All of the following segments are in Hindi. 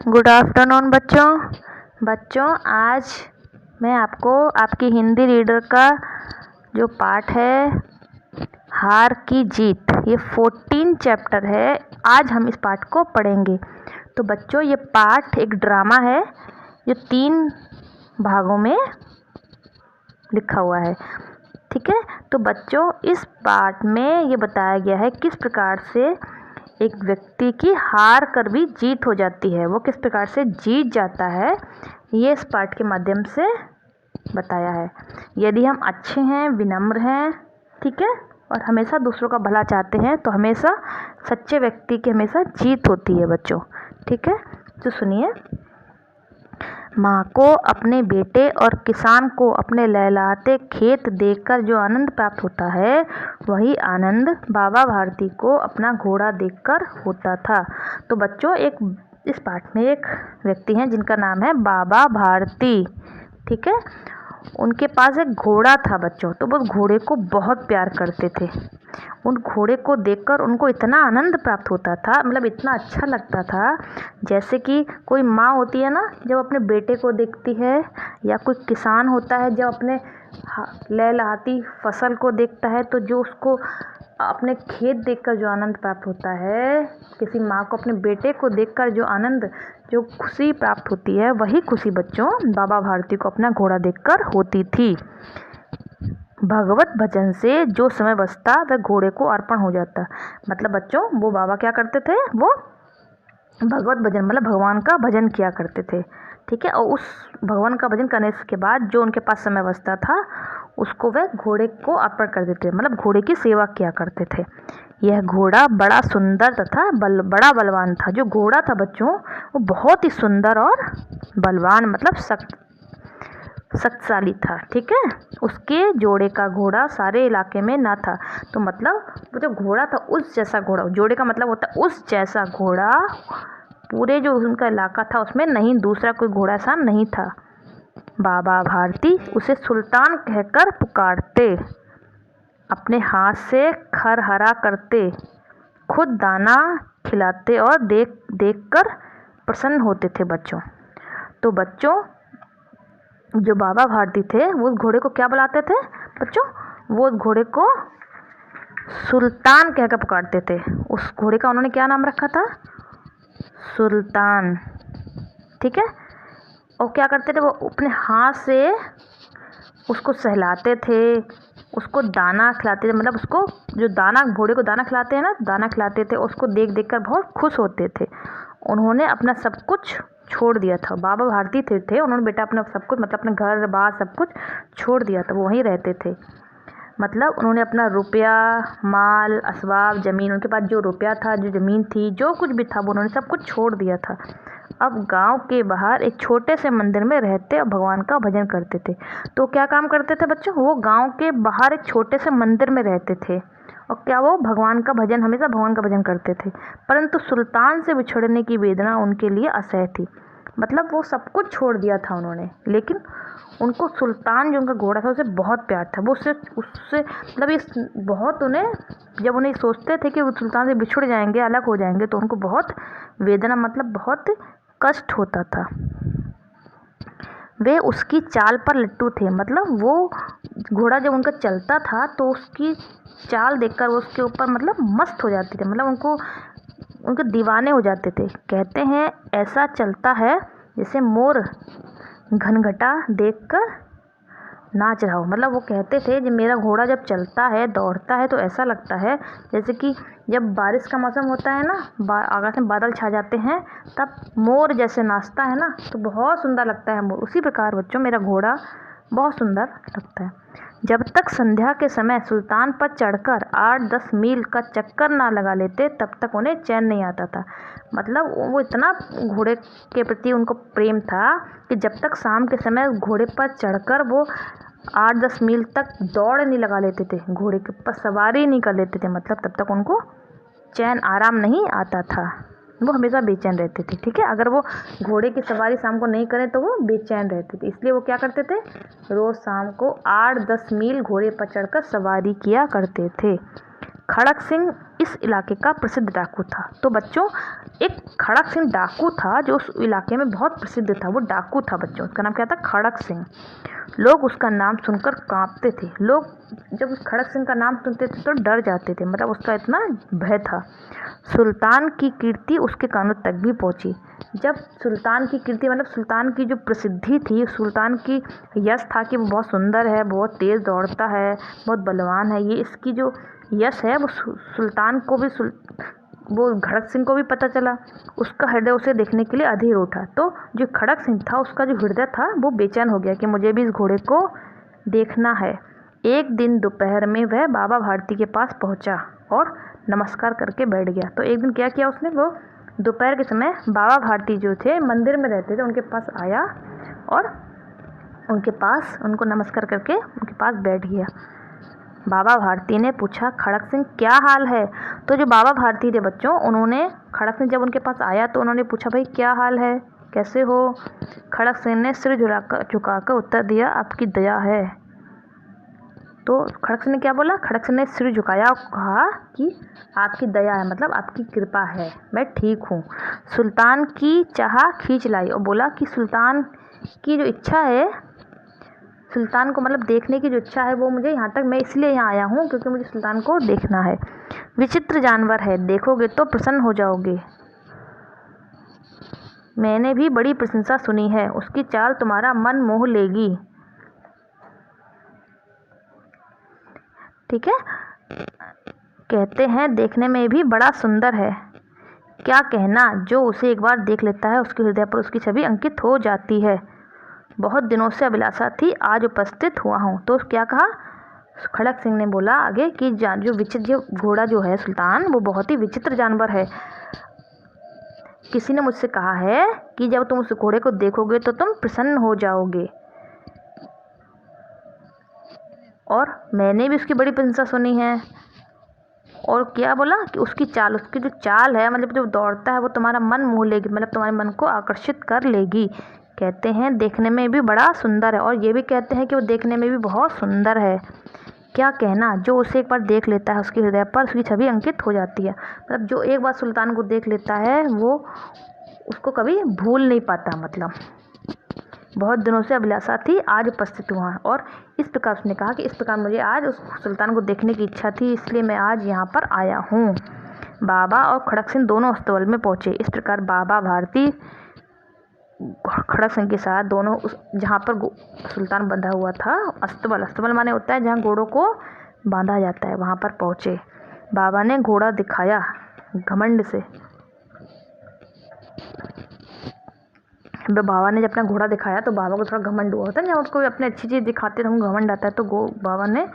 गुड आफ्टरनून बच्चों आज मैं आपको आपकी हिंदी रीडर का जो पाठ है हार की जीत, ये 14 चैप्टर है। आज हम इस पाठ को पढ़ेंगे। तो बच्चों, ये पाठ एक ड्रामा है जो 3 भागों में लिखा हुआ है। ठीक है, तो बच्चों इस पाठ में ये बताया गया है किस प्रकार से एक व्यक्ति की हार कर भी जीत हो जाती है, वो किस प्रकार से जीत जाता है, ये इस पाठ के माध्यम से बताया है। यदि हम अच्छे हैं, विनम्र हैं, ठीक है, और हमेशा दूसरों का भला चाहते हैं, तो हमेशा सच्चे व्यक्ति की हमेशा जीत होती है बच्चों। ठीक है, तो सुनिए। माँ को अपने बेटे और किसान को अपने लहलहाते खेत देखकर जो आनंद प्राप्त होता है, वही आनंद बाबा भारती को अपना घोड़ा देखकर होता था। तो बच्चों, इस पाठ में एक व्यक्ति हैं जिनका नाम है बाबा भारती। ठीक है, उनके पास एक घोड़ा था बच्चों। तो वो घोड़े को बहुत प्यार करते थे। उन घोड़े को देखकर उनको इतना आनंद प्राप्त होता था, मतलब इतना अच्छा लगता था, जैसे कि कोई माँ होती है ना, जब अपने बेटे को देखती है, या कोई किसान होता है जब अपने लहलहाती फसल को देखता है, तो जो उसको अपने खेत देखकर जो आनंद प्राप्त होता है, किसी माँ को अपने बेटे को देखकर जो आनंद, जो खुशी प्राप्त होती है, वही खुशी बच्चों बाबा भारती को अपना घोड़ा देखकर होती थी। भगवत भजन से जो समय बचता वह घोड़े को अर्पण हो जाता। मतलब बच्चों, वो बाबा क्या करते थे, वो भगवत भजन मतलब भगवान का भजन किया करते थे। ठीक है, और उस भगवान का भजन करने के बाद जो उनके पास समय बचता था, उसको वह घोड़े को अर्पण कर देते, मतलब घोड़े की सेवा किया करते थे। यह घोड़ा बड़ा सुंदर तथा बड़ा बलवान था। जो घोड़ा था बच्चों, वो बहुत ही सुंदर और बलवान, मतलब शक्तिशाली था। ठीक है, उसके जोड़े का घोड़ा सारे इलाके में ना था। तो मतलब वो जो घोड़ा था, उस जैसा घोड़ा, जोड़े का मतलब होता है उस जैसा घोड़ा पूरे जो उनका इलाका था उसमें नहीं, दूसरा कोई घोड़ा ऐसा नहीं था। बाबा भारती उसे सुल्तान कहकर पुकारते, अपने हाथ से खर हरा करते, खुद दाना खिलाते और देख कर प्रसन्न होते थे बच्चों। तो बच्चों, जो बाबा भारती थे वो उस घोड़े को क्या बुलाते थे बच्चों, वो उस घोड़े को सुल्तान कहकर पुकारते थे। उस घोड़े का उन्होंने क्या नाम रखा था, सुल्तान। ठीक है, और क्या करते थे, वो अपने हाथ से उसको सहलाते थे, उसको दाना खिलाते थे, मतलब उसको जो दाना, घोड़े को दाना खिलाते हैं ना, दाना खिलाते थे, उसको देख देख कर बहुत खुश होते थे। उन्होंने अपना सब कुछ छोड़ दिया था। बाबा भारती थे उन्होंने बेटा अपना सब कुछ, मतलब अपने घर बार सब कुछ छोड़ दिया था, वो वहीं रहते थे। मतलब उन्होंने अपना रुपया, माल, असबाब, ज़मीन, उनके पास जो रुपया था, जो ज़मीन थी, जो कुछ भी था, वो उन्होंने सब कुछ छोड़ दिया था। अब गांव के बाहर एक छोटे से मंदिर में रहते और भगवान का भजन करते थे। तो क्या काम करते थे बच्चों, वो गांव के बाहर एक छोटे से मंदिर में रहते थे, और क्या वो भगवान का भजन, हमेशा भगवान का भजन करते थे। परंतु सुल्तान से बिछड़ने की वेदना उनके लिए असह्य थी। मतलब वो सब कुछ छोड़ दिया था उन्होंने, लेकिन उनको सुल्तान जो उनका घोड़ा था उससे बहुत प्यार था। वो उससे मतलब इस बहुत उन्हें, जब उन्हें सोचते थे कि वो सुल्तान से बिछुड़ जाएंगे, अलग हो जाएंगे, तो उनको बहुत वेदना, मतलब बहुत कष्ट होता था। वे उसकी चाल पर लट्टू थे। मतलब वो घोड़ा जब उनका चलता था तो उसकी चाल देखकर वो उसके ऊपर मतलब मस्त हो जाते थे, मतलब उनके दीवाने हो जाते थे। कहते हैं ऐसा चलता है जैसे मोर घनघटा देखकर नाच रहा हो। मतलब वो कहते थे जब मेरा घोड़ा जब चलता है, दौड़ता है, तो ऐसा लगता है जैसे कि जब बारिश का मौसम होता है ना, आकाश में बादल छा जाते हैं, तब मोर जैसे नाचता है ना, तो बहुत सुंदर लगता है मोर। उसी प्रकार बच्चों मेरा घोड़ा बहुत सुंदर लगता है। जब तक संध्या के समय सुल्तान पर चढ़कर 8-10 मील का चक्कर ना लगा लेते, तब तक उन्हें चैन नहीं आता था। मतलब वो इतना घोड़े के प्रति उनको प्रेम था कि जब तक शाम के समय घोड़े पर चढ़कर वो 8-10 मील तक दौड़ नहीं लगा लेते थे, घोड़े के ऊपर सवारी नहीं कर लेते थे, मतलब तब तक उनको चैन आराम नहीं आता था। वो हमेशा बेचैन रहते थे। ठीक है, अगर वो घोड़े की सवारी शाम को नहीं करें तो वो बेचैन रहते थे। इसलिए वो क्या करते थे, रोज़ शाम को 8-10 मील घोड़े पर चढ़कर सवारी किया करते थे। खड़क सिंह इस इलाके का प्रसिद्ध डाकू था। तो बच्चों, एक खड़क सिंह डाकू था जो उस इलाके में बहुत प्रसिद्ध था। वो डाकू था बच्चों, उसका नाम क्या था? खड़क सिंह। लोग उसका नाम सुनकर कांपते थे। लोग जब उस खड़क सिंह का नाम सुनते थे तो डर जाते थे, मतलब उसका इतना भय था। सुल्तान की कीर्ति उसके कानों तक भी पहुंची। जब सुल्तान की कीर्ति मतलब सुल्तान की जो प्रसिद्धि थी, सुल्तान की यश था कि वो बहुत सुंदर है, बहुत तेज़ दौड़ता है, बहुत बलवान है, ये इसकी जो यश है वो सुल्तान को भी वो खड़क सिंह को भी पता चला। उसका हृदय उसे देखने के लिए अधीर उठा। तो जो खड़क सिंह था उसका जो हृदय था वो बेचैन हो गया कि मुझे भी इस घोड़े को देखना है। एक दिन दोपहर में वह बाबा भारती के पास पहुंचा और नमस्कार करके बैठ गया। तो एक दिन क्या किया उसने, वो दोपहर के समय बाबा भारती जो थे मंदिर में रहते थे, उनके पास आया और उनको नमस्कार करके उनके पास बैठ गया। बाबा भारती ने पूछा, खड़क सिंह क्या हाल है? तो जो बाबा भारती थे बच्चों, उन्होंने खड़क सिंह जब उनके पास आया तो उन्होंने पूछा, भाई क्या हाल है, कैसे हो? खड़क सिंह ने सिर झुकाकर उत्तर दिया, आपकी दया है। तो खड़क सिंह ने क्या बोला? खड़क सिंह ने सिर झुकाया और कहा कि आपकी दया है, मतलब आपकी कृपा है, मैं ठीक हूँ। सुल्तान की चाह खींच लाई और बोला कि सुल्तान की जो इच्छा है, सुल्तान को मतलब देखने की जो इच्छा है वो मुझे यहाँ तक, मैं इसलिए यहाँ आया हूँ क्योंकि मुझे सुल्तान को देखना है। विचित्र जानवर है, देखोगे तो प्रसन्न हो जाओगे। मैंने भी बड़ी प्रशंसा सुनी है, उसकी चाल तुम्हारा मन मोह लेगी। ठीक है, कहते हैं देखने में भी बड़ा सुंदर है। क्या कहना, जो उसे एक बार देख लेता है उसके हृदय पर उसकी छवि अंकित हो जाती है। बहुत दिनों से अभिलाषा थी, आज उपस्थित हुआ हूँ। तो क्या कहा खड़क सिंह ने? बोला आगे कि जो घोड़ा जो है सुल्तान, वो बहुत ही विचित्र जानवर है। किसी ने मुझसे कहा है कि जब तुम उस घोड़े को देखोगे तो तुम प्रसन्न हो जाओगे, और मैंने भी उसकी बड़ी प्रशंसा सुनी है। और क्या बोला कि उसकी जो चाल है, मतलब जो दौड़ता है, वो तुम्हारा मन मोह लेगी, मतलब तुम्हारे मन को आकर्षित कर लेगी। कहते हैं देखने में भी बड़ा सुंदर है, और ये भी कहते हैं कि वो देखने में भी बहुत सुंदर है। क्या कहना, जो उसे एक बार देख लेता है उसके हृदय पर उसकी छवि अंकित हो जाती है। मतलब जो एक बार सुल्तान को देख लेता है वो उसको कभी भूल नहीं पाता। मतलब बहुत दिनों से अभिलाषा थी, आज उपस्थित हुआ। और इस प्रकार उसने कहा कि इस प्रकार मुझे आज उस सुल्तान को देखने की इच्छा थी, इसलिए मैं आज यहाँ पर आया हूँ। बाबा और खड़क सिंह दोनों अस्तबल में पहुँचे। इस प्रकार बाबा भारती खड़क सिंह के साथ दोनों जहाँ पर सुल्तान बंधा हुआ था, अस्तबल माने होता है जहाँ घोड़ों को बांधा जाता है, वहाँ पर पहुँचे। बाबा ने घोड़ा दिखाया घमंड से। बाबा ने जब अपना घोड़ा दिखाया तो बाबा को थोड़ा घमंड हुआ होता है, जब उसको अपने अच्छी चीज़ दिखाते हैं तो घमंड आता है। तो बाबा ने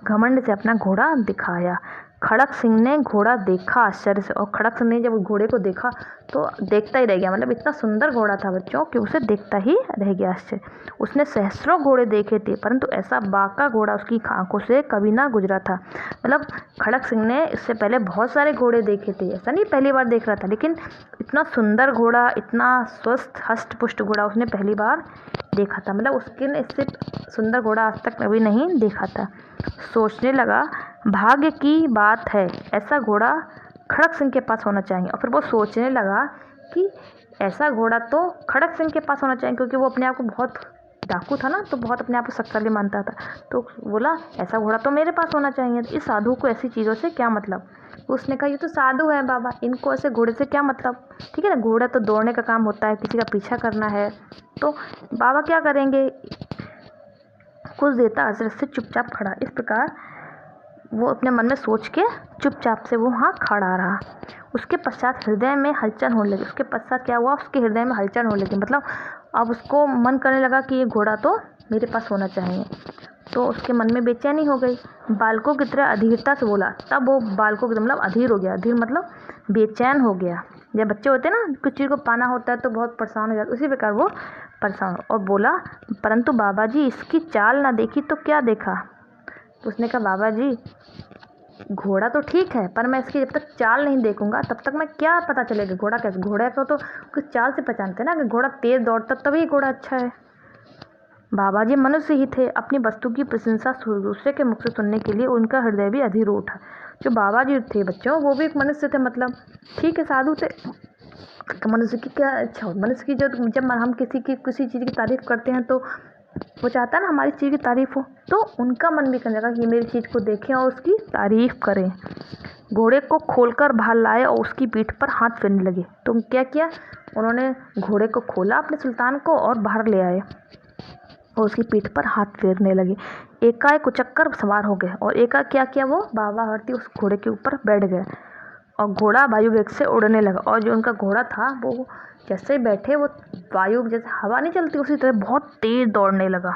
घमंड से अपना घोड़ा दिखाया। खड़क सिंह ने घोड़ा देखा आश्चर्य से, और खड़क सिंह ने जब घोड़े को देखा तो देखता ही रह गया। मतलब इतना सुंदर घोड़ा था बच्चों कि उसे देखता ही रह गया आश्चर्य। उसने सहस्रों घोड़े देखे थे, परंतु ऐसा बाका घोड़ा उसकी आंखों से कभी ना गुजरा था। मतलब खड़क सिंह ने इससे पहले बहुत सारे घोड़े देखे थे, ऐसा नहीं पहली बार देख रहा था, लेकिन इतना सुंदर घोड़ा, इतना स्वस्थ हष्ट पुष्ट घोड़ा उसने पहली बार देखा था। मतलब उसके इससे सुंदर घोड़ा आज तक कभी नहीं देखा था। सोचने लगा, भाग्य की बात है, ऐसा घोड़ा खड़क सिंह के पास होना चाहिए। और फिर वो सोचने लगा कि ऐसा घोड़ा तो खड़क सिंह के पास होना चाहिए, क्योंकि वो अपने आप को बहुत डाकू था ना, तो बहुत अपने आप को शक्तिशाली मानता था। तो बोला ऐसा घोड़ा तो मेरे पास होना चाहिए। इस साधु को ऐसी चीज़ों से क्या मतलब? उसने कहा ये तो साधु है बाबा, इनको ऐसे घोड़े से क्या मतलब? ठीक है ना, घोड़ा तो दौड़ने का काम होता है, किसी का पीछा करना है, तो बाबा क्या करेंगे? कुछ देता हजरत से चुपचाप खड़ा। इस प्रकार वो अपने मन में सोच के चुपचाप से वो वहाँ खड़ा रहा। उसके पश्चात हृदय में हलचल होने लगी। उसके पश्चात क्या हुआ? उसके हृदय में हलचल होने लगी। मतलब अब उसको मन करने लगा कि ये घोड़ा तो मेरे पास होना चाहिए। तो उसके मन में बेचैनी हो गई। बालकों की तरह अधीरता से बोला। तब वो बालकों की मतलब अधीर हो गया। अधीर मतलब बेचैन हो गया। जब बच्चे होते हैं ना, कुछ चीज़ को पाना होता है तो बहुत परेशान हो जाते, उसी प्रकार वो परेशान और बोला, परंतु बाबा जी इसकी चाल ना देखी तो क्या देखा? उसने कहा बाबा जी घोड़ा तो ठीक है, पर मैं इसकी जब तक चाल नहीं देखूंगा तब तक मैं क्या पता चलेगा घोड़ा कैसे? घोड़ा को तो कुछ चाल से पहचानते हैं ना, कि घोड़ा तेज दौड़ता तभी घोड़ा अच्छा है। बाबा जी मनुष्य ही थे। अपनी वस्तु की प्रशंसा दूसरे के मुख से सुनने के लिए उनका हृदय भी अधीर उठा। जो बाबा जी थे बच्चों, वो भी एक मनुष्य थे, मतलब ठीक है साधु थे। तो मनुष्य की क्या इच्छा हो, मनुष्य की जब हम किसी चीज़ की तारीफ़ करते हैं तो वो चाहता है ना हमारी चीज़ की तारीफ़ हो, तो उनका मन भी करने लगा कि मेरी चीज़ को देखें और उसकी तारीफ़ करें। घोड़े को खोलकर बाहर लाए और उसकी पीठ पर हाथ फेरने लगे। तो क्या किया उन्होंने, घोड़े को खोला अपने सुल्तान को और बाहर ले आए और उसकी पीठ पर हाथ फेरने लगे। एकाएक उचक्कर सवार हो गए और एकाएक क्या किया, वो बाबा भारती उस घोड़े के ऊपर बैठ गए और घोड़ा वायु वेग से उड़ने लगा। और जो उनका घोड़ा था वो जैसे ही बैठे, वो वायु जैसे हवा नहीं चलती उसी तरह बहुत तेज दौड़ने लगा।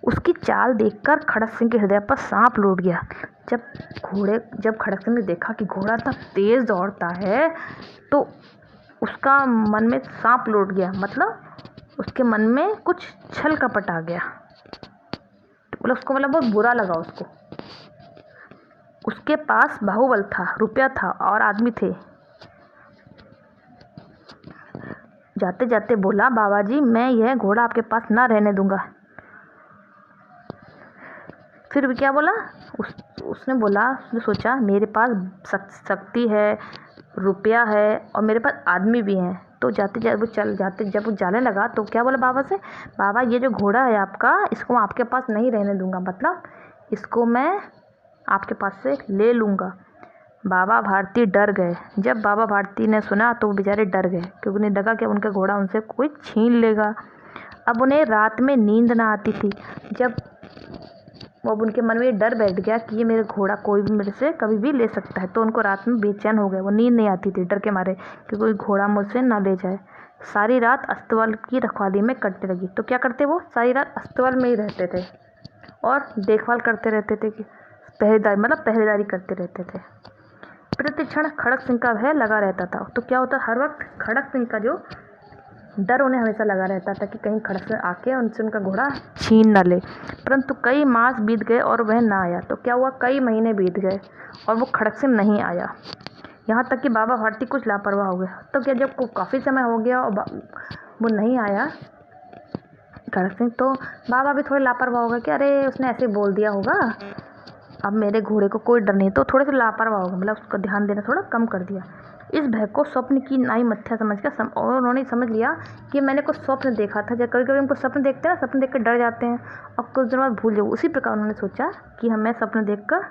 उसकी चाल देखकर खड़क सिंह के हृदय पर सांप लौट गया। जब खड़क सिंह ने देखा कि घोड़ा इतना तेज दौड़ता है तो उसका मन में सांप लौट गया, मतलब उसके मन में कुछ छल कपट आ गया। मतलब उसको बहुत बुरा लगा उसको। उसके पास बाहुबल था, रुपया था और आदमी थे। जाते जाते बोला, बाबा जी मैं यह घोड़ा आपके पास ना रहने दूंगा। फिर भी क्या बोला, उसने सोचा मेरे पास शक्ति है, रुपया है और मेरे पास आदमी भी हैं। तो जब वो जाने लगा तो क्या बोला बाबा से, बाबा ये जो घोड़ा है आपका, इसको मैं आपके पास नहीं रहने दूंगा, मतलब इसको मैं आपके पास से ले लूँगा। बाबा भारती डर गए। जब बाबा भारती ने सुना तो वो बेचारे डर गए, क्योंकि उन्हें लगा कि उनका घोड़ा उनसे कोई छीन लेगा। अब उन्हें रात में नींद ना आती थी। अब उनके मन में ये डर बैठ गया कि ये मेरा घोड़ा कोई भी मेरे से कभी भी ले सकता है, तो उनको रात में बेचैन हो गए। वो नींद नहीं आती थी डर के मारे कि कोई घोड़ा मुझसे ना ले जाए। सारी रात अस्तबल की रखवाली में कटने लगी। तो क्या करते, वो सारी रात अस्तबल में ही रहते थे और देखभाल करते रहते थे, कि पहरेदारी करते रहते थे। प्रति क्षण खड़क सिंह का भय लगा रहता था। तो क्या होता, हर वक्त खड़क सिंह का जो डर उन्हें हमेशा लगा रहता था कि कहीं खड़क सिंह आके उनसे उनका घोड़ा छीन न ले। परंतु कई मास बीत गए और वह ना आया। तो क्या हुआ, कई महीने बीत गए और वो खड़क सिंह नहीं आया। यहाँ तक कि बाबा भारती कुछ लापरवाह हो गए। तो क्या जब काफ़ी समय हो गया और वो नहीं आया खड़क सिंह, तो बाबा भी थोड़े लापरवाह हो गए कि अरे उसने ऐसे बोल दिया होगा, अब मेरे घोड़े को कोई डर नहीं, तो थोड़े से लापरवाह हो गए, मतलब उसका ध्यान देना थोड़ा कम कर दिया। इस भय को स्वप्न की नाई मत्था समझकर और उन्होंने समझ लिया कि मैंने कुछ स्वप्न देखा था। जब कभी कभी हमको सपने देखते हैं, सपने देख कर डर जाते हैं और कुछ दिन बाद भूल जाओ, उसी प्रकार उन्होंने सोचा कि मैं सपने देख कर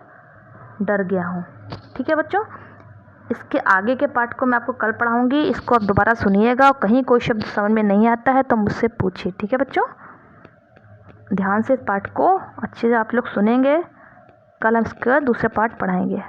डर गया हूँ। ठीक है बच्चों, इसके आगे के पार्ट को मैं आपको कल पढ़ाऊँगी। इसको आप दोबारा सुनिएगा और कहीं कोई शब्द समझ में नहीं आता है तो मुझसे पूछिए। ठीक है बच्चों, ध्यान से इस पार्ट को अच्छे से आप लोग सुनेंगे। कल हम इसका दूसरा पार्ट पढ़ाएंगे।